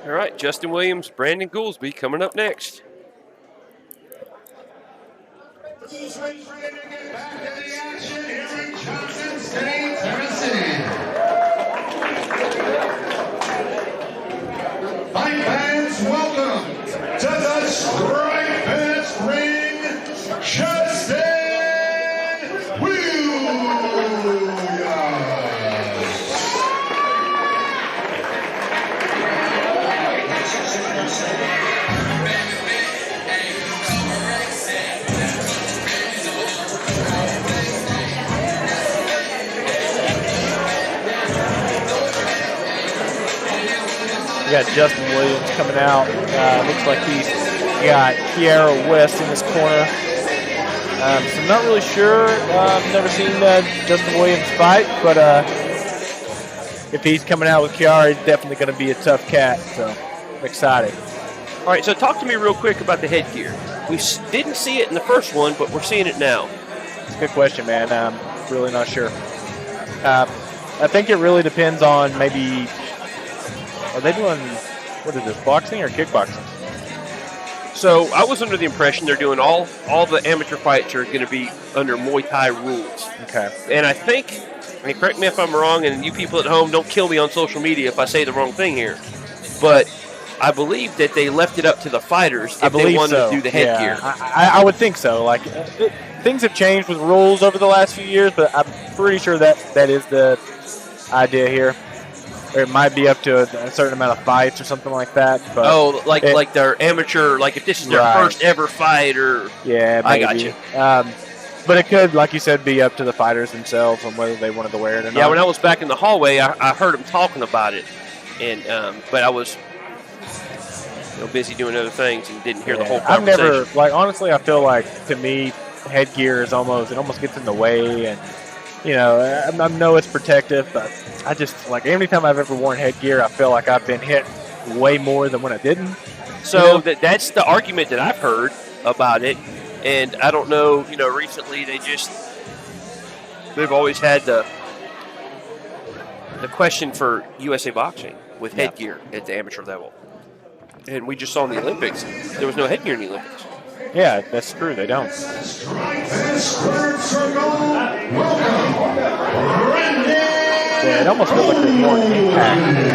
All right, Justin Williams, Brandon Goolsby coming up next. Who's ready to get back to the action here in Johnson State, Tennessee? Fight fans, welcome to the Strikefest ring, Justin Williams. We got Justin Williams coming out. Looks like he's got Kiara West in his corner. So I'm not really sure. Never seen Justin Williams fight, but if he's coming out with Kiara, he's definitely going to be a tough cat. So I'm excited. All right, so talk to me real quick about the headgear. We didn't see it in the first one, but we're seeing it now. It's a good question, man. I'm really not sure. I think it really depends on maybe. Are they doing, what is this, boxing or kickboxing? So I was under the impression they're doing all the amateur fights are going to be under Muay Thai rules. Okay. And I think, correct me if I'm wrong, and you people at home don't kill me on social media if I say the wrong thing here, but I believe that they left it up to the fighters if they wanted to do the headgear. Yeah, I would think so. Like things have changed with rules over the last few years, but I'm pretty sure that is the idea here. Or it might be up to a certain amount of fights or something like that. But like their amateur, like if this is their first ever fight, or yeah, maybe. I got you. But it could, like you said, be up to the fighters themselves on whether they wanted to wear it or not. Yeah, when I was back in the hallway, I heard them talking about it, and but I was busy doing other things and didn't hear the whole conversation. I've never, honestly, I feel like to me, headgear is almost gets in the way, and I know it's protective, but I just, anytime I've ever worn headgear, I feel like I've been hit way more than when I didn't. So that's the argument that I've heard about it, and I don't know, recently they've always had the question for USA Boxing with headgear at the amateur level. And we just saw in the Olympics, there was no headgear in the Olympics. Yeah, that's true. They don't. Yeah, it almost feels like there's more impact when you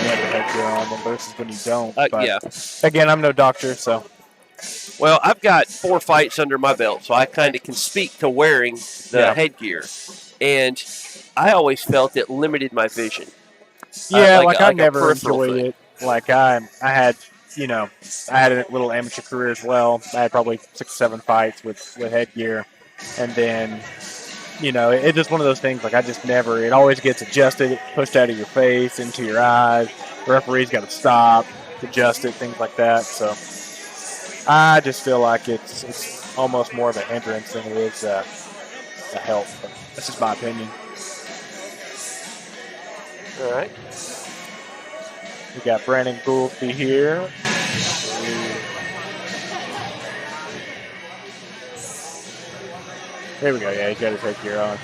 have the headgear on them versus when you don't. But yeah. Again, I'm no doctor, so. Well, I've got 4 fights under my belt, so I kind of can speak to wearing the headgear. And I always felt it limited my vision. Yeah, I never enjoyed it. I had a little amateur career as well. I had probably 6 or 7 fights with headgear. And then, it's just one of those things, I just never, it always gets adjusted, pushed out of your face, into your eyes. The referee's got to stop, adjust it, things like that. So I just feel like it's almost more of a hindrance than it is a help. But that's just my opinion. All right. We got Brandon Goolsby here. There we go. Yeah, he's got his headgear on.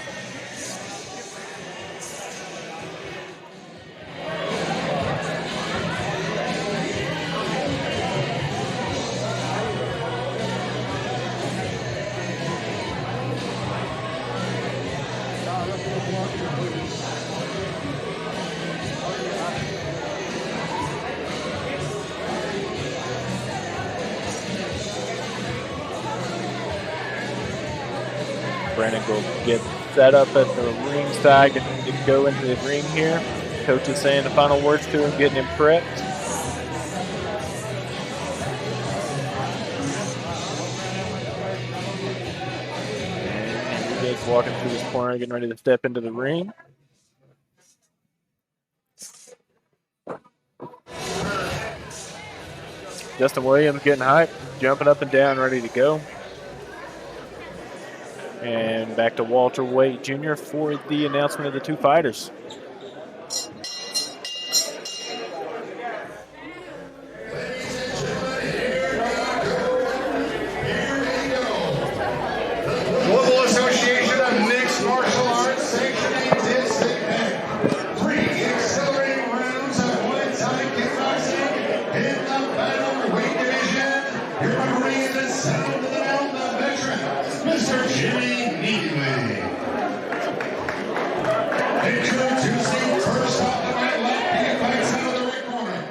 Brandon will get set up at the ring side, getting ready to go into the ring here. Coach is saying the final words to him, getting him prepped. And he's walking through this corner, getting ready to step into the ring. Justin Williams getting hyped, jumping up and down, ready to go. And back to Walter Waite Jr. for the announcement of the 2 fighters. Global Association of Mixed Martial Arts immediately. Introducing first off the right left, he fights out of the right corner.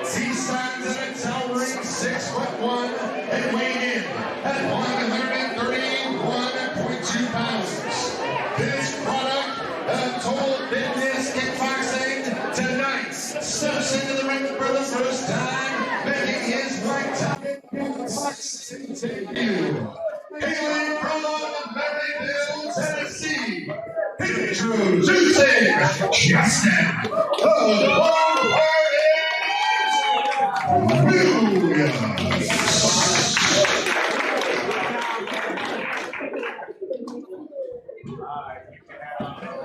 He stands at a towering 6'1" and weighed in at 131.2 pounds. This product of Total Fitness Kickboxing tonight steps into the ring for the first time, making his lifetime kickboxing debut. Hailing from Maryville, Tennessee, introducing Justin Williams.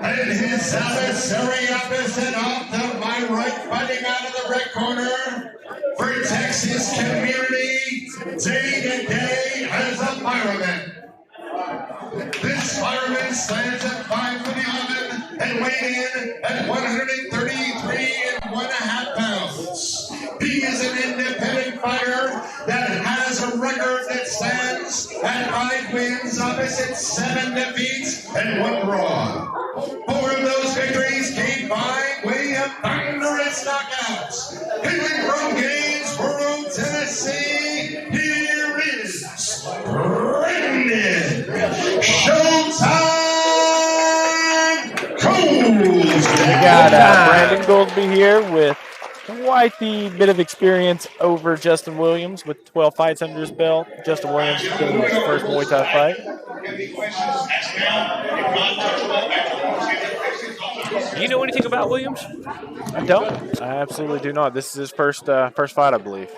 And his adversary opposite off to my right, fighting out of the red corner for Texas community, day to day as a fireman. This fireman stands at 5'11" and weighed in at 133.5 pounds. He is an independent fighter that has a record that stands at 5 wins opposite 7 defeats and 1 draw. 4 of those victories came by way of thunderous knockouts. Hailing from Gainesboro, Tennessee, here is Brendan Showtime Goolsby. We got Brandon Goolsby here with quite the bit of experience over Justin Williams with 12 fights under his belt. Justin Williams doing his first Muay Thai fight. Do you know anything about Williams? I don't. I absolutely do not. This is his first fight, I believe.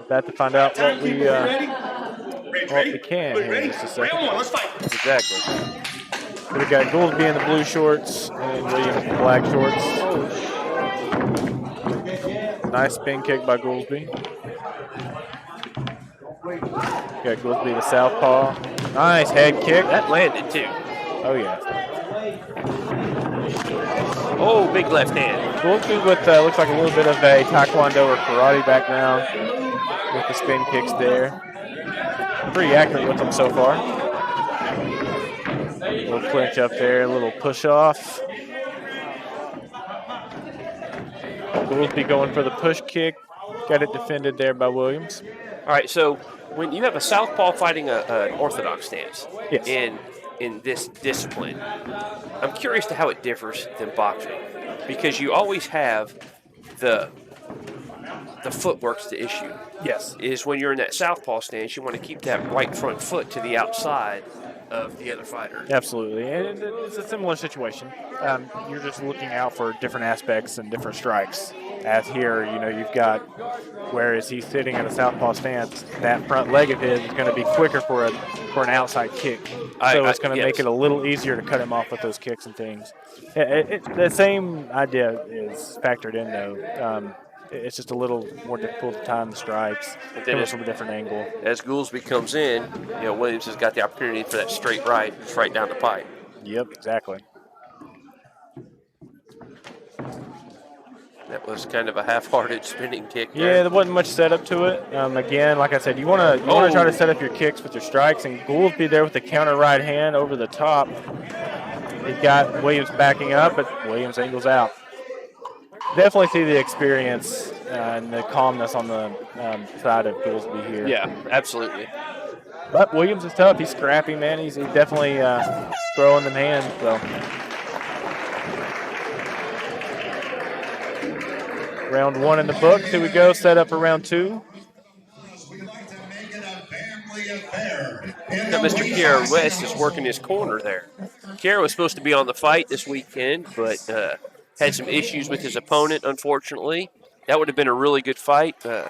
About to find out what we can here in just a second. Exactly. So we got Goolsby in the blue shorts and Williams in the black shorts. Nice spin kick by Goolsby. Got Goolsby the southpaw. Nice head kick. That landed too. Oh yeah. Oh, big left hand. Goolsby with looks like a little bit of a taekwondo or karate background with the spin kicks there. Pretty accurate with them so far. A little clinch up there, a little push off. Goolsby going for the push kick. Got it defended there by Williams. All right, so when you have a southpaw fighting an orthodox stance yes. in this discipline, I'm curious to how it differs than boxing, because you always have the footwork's the issue. Yes. Is when you're in that southpaw stance, you want to keep that right front foot to the outside of the other fighter. Absolutely, and it's a similar situation. You're just looking out for different aspects and different strikes. As here, you've got, whereas he's sitting in a southpaw stance, that front leg of his is going to be quicker for an outside kick. So it's going to make it a little easier to cut him off with those kicks and things. The same idea is factored in, though. It's just a little more difficult to time the strikes, coming from a different angle. As Goolsby comes in, Williams has got the opportunity for that straight right, just right down the pipe. Yep, exactly. That was kind of a half-hearted spinning kick there. Yeah, there wasn't much setup to it. Again, like I said, you want to try to set up your kicks with your strikes, and Goolsby there with the counter right hand over the top. He got Williams backing up, but Williams angles out. Definitely see the experience and the calmness on the side of Goolsby here. Yeah, absolutely. But Williams is tough. He's scrappy, man. He's definitely throwing them hands, so. Round 1 in the books. Here we go. Set up for round 2. Now, Mr. Kiera West is working his corner there. Kiera was supposed to be on the fight this weekend, but had some issues with his opponent, unfortunately. That would have been a really good fight. Yeah,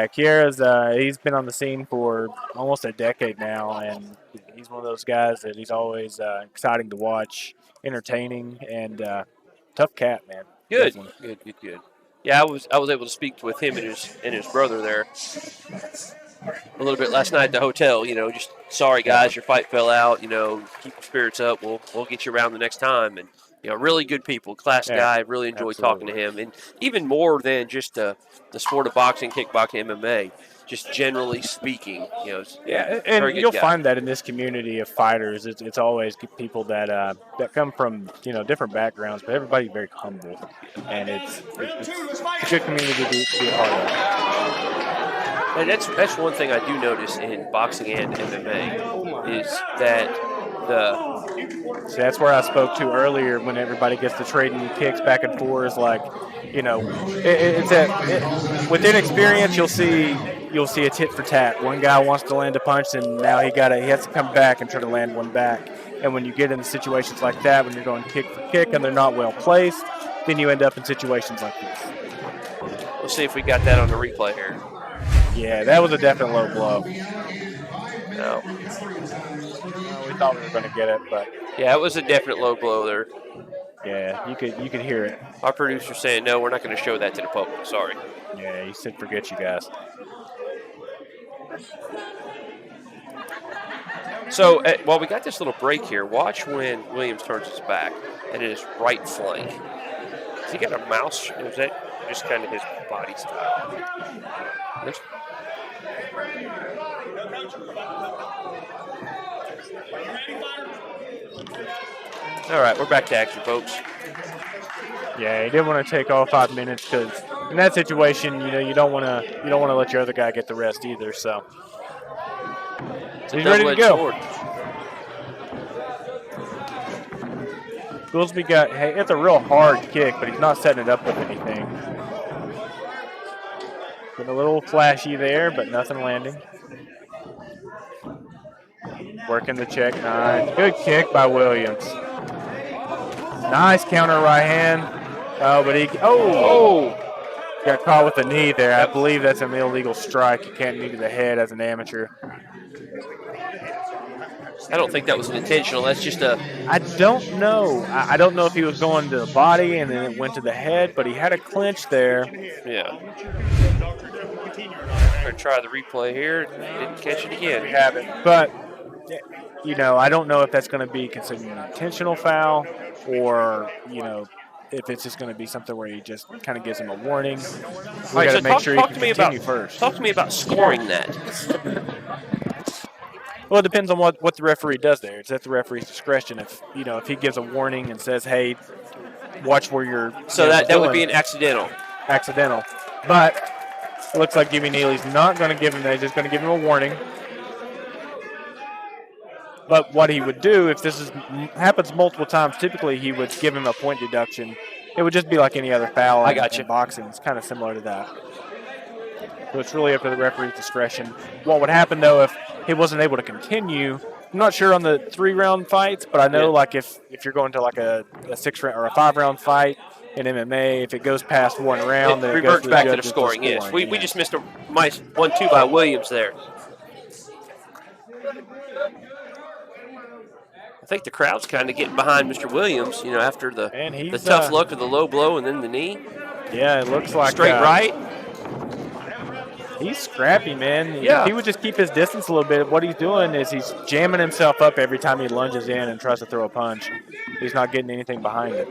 Kiera's he's been on the scene for almost a decade now, and he's one of those guys that he's always exciting to watch, entertaining, and tough cat, man. Good. Yeah, I was able to speak with him and his brother there a little bit last night at the hotel. Just sorry guys, your fight fell out. Keep your spirits up. We'll get you around the next time. And really good people, class guy. Really enjoy talking to him, and even more than just the sport of boxing, kickboxing, MMA. Just generally speaking, and you'll find that in this community of fighters, it's always people that come from different backgrounds, but everybody's very humble, and it's a good community to be a part of. And that's one thing I do notice in boxing and MMA is that So that's where I spoke to earlier when everybody gets to trading kicks back and forth. Like, within experience, you'll see a tit for tat. One guy wants to land a punch, and now he has to come back and try to land one back. And when you get into situations like that, when you're going kick for kick and they're not well placed, then you end up in situations like this. We'll see if we got that on the replay here. Yeah, that was a definite low blow. No. We thought we were going to get it, but yeah, it was a definite low blow there. Yeah, you could hear it. Our producer's saying no, we're not going to show that to the public. Sorry. Yeah, he said forget you guys. So while we got this little break here, watch when Williams turns his back and his right flank. Has he got a mouse? Is that just kind of his body style? All right, we're back to action, folks. Yeah, he didn't want to take all 5 minutes because in that situation, you don't want to let your other guy get the rest either. So he's ready to go. Goolsby it's a real hard kick, but he's not setting it up with anything. Getting a little flashy there, but nothing landing. Working the check nine. Good kick by Williams. Nice counter right hand. Oh, but got caught with the knee there. I believe that's an illegal strike. You can't knee to the head as an amateur. I don't think that was intentional. That's just I don't know. I don't know if he was going to the body and then it went to the head, but he had a clinch there. Yeah. We're going to try the replay here. Didn't catch it again. We haven't. But, I don't know if that's going to be considered an intentional foul or, if it's just going to be something where he just kind of gives him a warning. We got to make sure he can continue first. Talk to me about scoring that. Well, it depends on what the referee does there. It's at the referee's discretion. If he gives a warning and says, "Hey, watch where you're." So that would be an accidental. Accidental, but it looks like Jimmy Neely's not going to give him that. He's just going to give him a warning. But what he would do if this happens multiple times, typically he would give him a point deduction. It would just be like any other foul in boxing. It's kind of similar to that. So it's really up to the referee's discretion. What would happen, though, if he wasn't able to continue? I'm not sure on the 3-round fights, but I know if you're going to like a 6-round or a 5-round fight in MMA, if it goes past 1 round, then it reverts back to the scoring. Yes, we just missed a nice 1-2 by Williams there. I think the crowd's kind of getting behind Mr. Williams, after the tough luck of the low blow and then the knee. Yeah, it looks like straight right. He's scrappy, man. Yeah. If he would just keep his distance a little bit, what he's doing is he's jamming himself up every time he lunges in and tries to throw a punch. He's not getting anything behind it.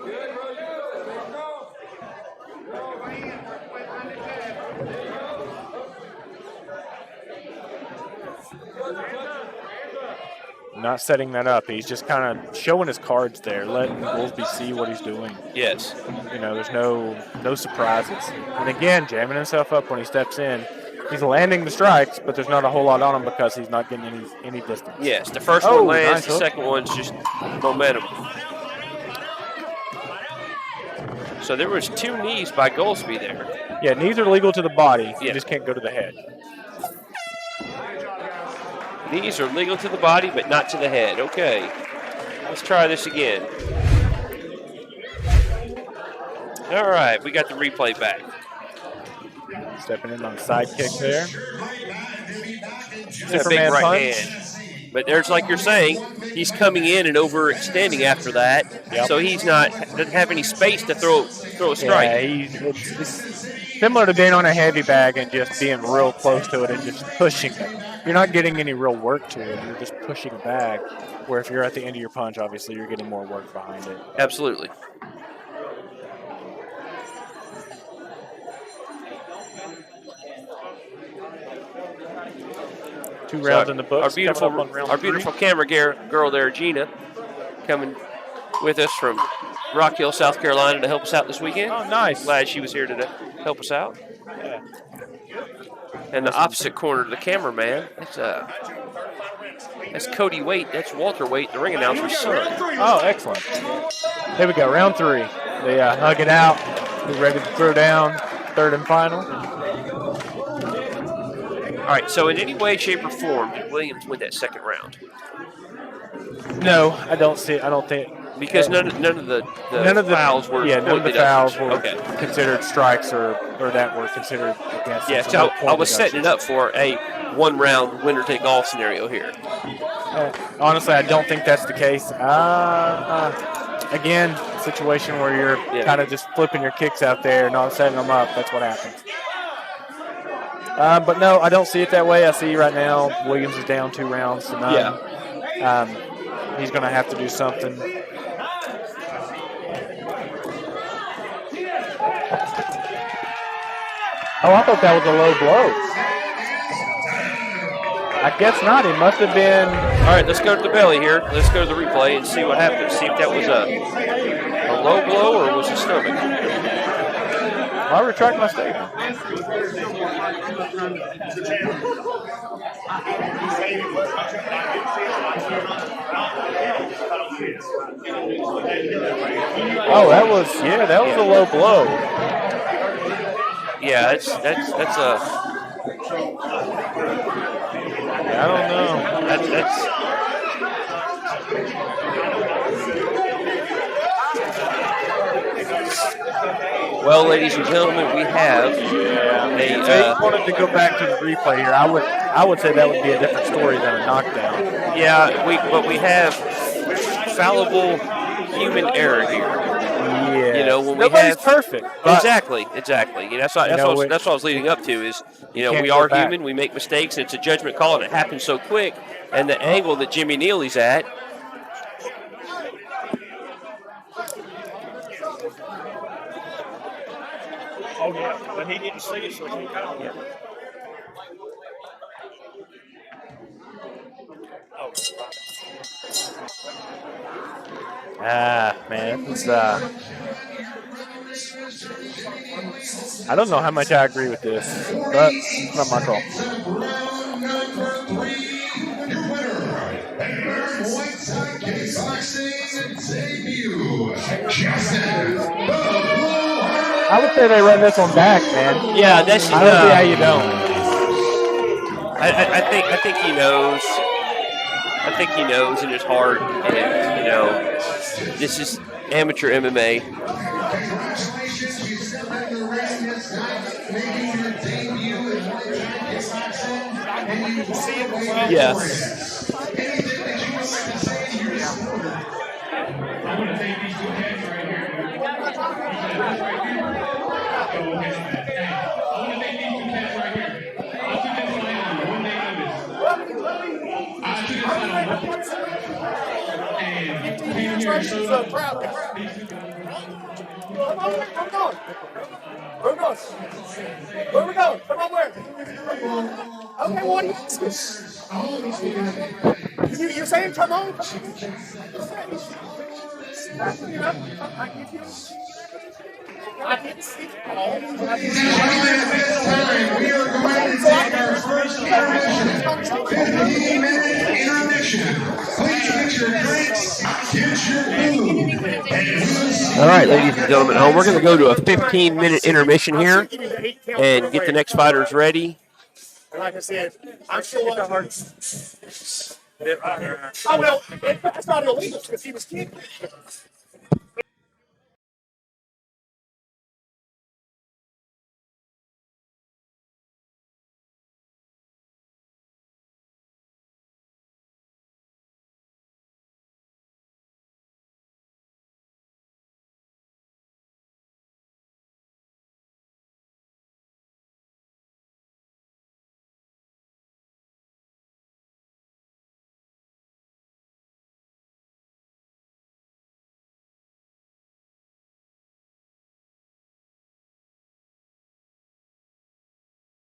Not setting that up. He's just kind of showing his cards there, letting Goolsby see what he's doing. Yes. There's no surprises. And again, jamming himself up when he steps in. He's landing the strikes, but there's not a whole lot on him because he's not getting any distance. Yes, the first one lands, the second one's just momentum. So there was 2 knees by Goolsby there. Yeah, knees are legal to the body. You just can't go to the head. Knees are legal to the body, but not to the head. Okay, let's try this again. All right, we got the replay back. Stepping in on the side kick there. Superman big right punch. Hand. But there's, like you're saying, he's coming in and overextending after that, so he's doesn't have any space to throw a strike. Yeah, Similar to being on a heavy bag and just being real close to it and just pushing it. You're not getting any real work to it. You're just pushing a bag. Where if you're at the end of your punch, obviously you're getting more work behind it. Absolutely. Two rounds in the books. Our beautiful camera girl there, Gina, coming with us from Rock Hill, South Carolina, to help us out this weekend. Oh, nice. Glad she was here to help us out. Yeah. And the opposite corner to the cameraman, that's Cody Waite. That's Walter Waite, the ring announcer's son. Oh, excellent. Here we go, round 3. They hug it out. He's ready to throw down. Third and final. All right, so in any way, shape, or form, did Williams win that second round? No, I don't see it. I don't think. Because none of the fouls were considered strikes or that were considered against. Yeah, so I was setting it up for a one-round winner-take-all scenario here. Honestly, I don't think that's the case. Again, situation where you're kind of just flipping your kicks out there, not setting them up. That's what happens. But no, I don't see it that way. I see right now Williams is down 2 rounds to none. Yeah. He's going to have to do something. Oh, I thought that was a low blow. I guess not. It must have been. All right, let's go to the belly here. Let's go to the replay and see what happens. See if that was a low blow or was it stomach. I retract my statement. Oh, that was a low blow. Yeah, that's a. I don't know. That's. Well, ladies and gentlemen, we have If they wanted to go back to the replay here, I would say that would be a different story than a knockdown. Yeah, but we have fallible human error here. Yeah. You know, when nobody's perfect. Exactly. You know, that's what I was leading up to is, you know, we are human, we make mistakes, and it's a judgment call, and it happens so quick. And the angle that Jimmy Neely's at. Oh, yeah, but he didn't see it, so he got it. Man, it's I don't know how much I agree with this, but it's not my call. I would say they run this one back, man. Yeah, that's. I don't see how you don't. I think he knows. I think he knows in his heart, and you know, this is amateur MMA. Yeah. Where we going? Come on, where? Okay, what are you? You're saying come on? I didn't see it. Ladies and gentlemen, at this time, we are going to take our first intermission. 15-minute intermission. Please get your drinks, get your food. All right, ladies and gentlemen, at home, we're going to go to a 15-minute intermission here and get the next fighters ready. Like I said, I'm sure it's hard. Oh, well, that's not illegal because he was kicked.